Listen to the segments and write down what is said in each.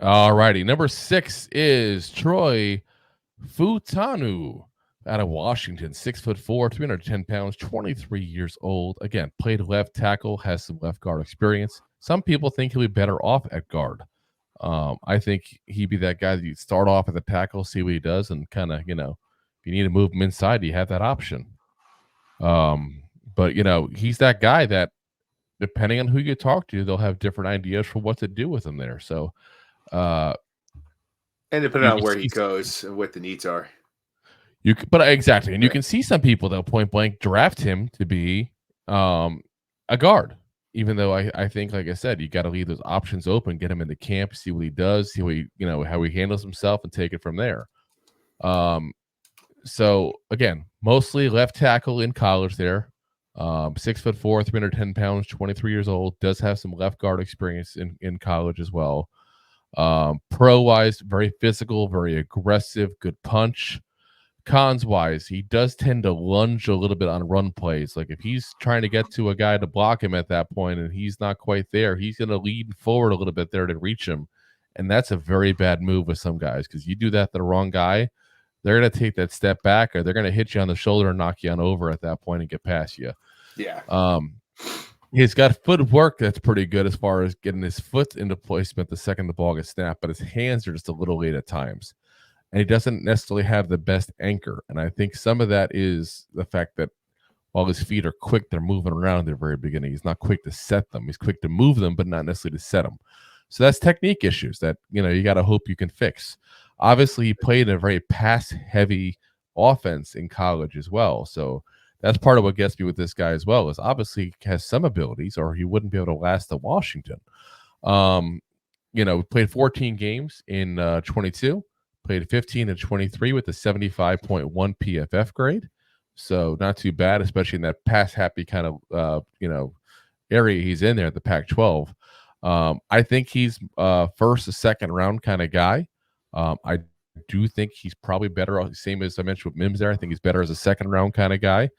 All righty. Number 6 is Troy Fautanu out of Washington. 6'4", 310 pounds, 23 years old. Again, played left tackle, has some left guard experience. Some people think he'll be better off at guard. I think he'd be that guy that you start off at the tackle, see what he does, and kind of, if you need to move him inside, you have that option. But, he's that guy that, depending on who you talk to, they'll have different ideas for what to do with him there. So, and depending on where he goes and what the needs are. Exactly. And you can see some people that point blank draft him to be a guard. Even though I think, like I said, you got to leave those options open, get him into camp, see what he does, see what how he handles himself, and take it from there. So again, mostly left tackle in college there. 6'4", 310 pounds, 23 years old, does have some left guard experience in college as well. Pro wise, very physical, very aggressive, good punch. Cons wise, he does tend to lunge a little bit on run plays. Like if he's trying to get to a guy to block him at that point and he's not quite there, he's going to lean forward a little bit there to reach him. And that's a very bad move with some guys, because you do that to the wrong guy, they're going to take that step back, or they're going to hit you on the shoulder and knock you on over at that point and get past you. Yeah. He's got footwork that's pretty good as far as getting his foot into placement the second the ball gets snapped, but his hands are just a little late at times. And he doesn't necessarily have the best anchor. And I think some of that is the fact that while his feet are quick, they're moving around at the very beginning. He's not quick to set them. He's quick to move them, but not necessarily to set them. So that's technique issues that, you got to hope you can fix. Obviously, he played in a very pass-heavy offense in college as well. So that's part of what gets me with this guy as well, is obviously he has some abilities, or he wouldn't be able to last at Washington. Played 14 games in 22. Played 15 and 23 with a 75.1 PFF grade. So not too bad, especially in that pass-happy kind of, area he's in there at the Pac-12. I think he's first or second round kind of guy. I do think he's probably better, same as I mentioned with Mims there. I think he's better as a second round kind of guy,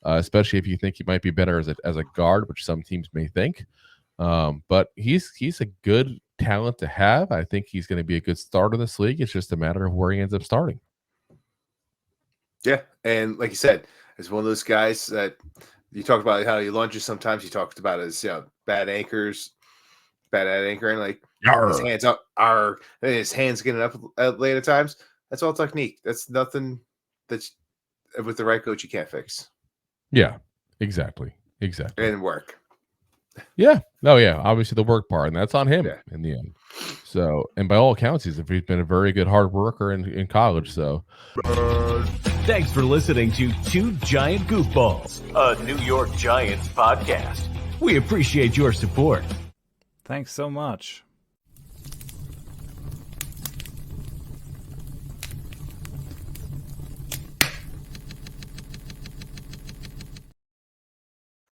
especially if you think he might be better as a guard, which some teams may think. But he's a good talent to have. I think he's going to be a good starter in this league. It's just a matter of where he ends up starting. Yeah, and like you said, it's one of those guys that you talked about how he lunges sometimes. You talked about his bad anchors, bad at anchoring, like his hands up are his hands getting up late at times. That's all technique. That's nothing that's with the right coach you can't fix. Yeah, exactly. And work. Yeah. No, yeah. Obviously the work part, and that's on him in the end. So, and by all accounts, he's been a very good hard worker in college. So thanks for listening to Two Giant Goofballs, a New York Giants podcast. We appreciate your support. Thanks so much.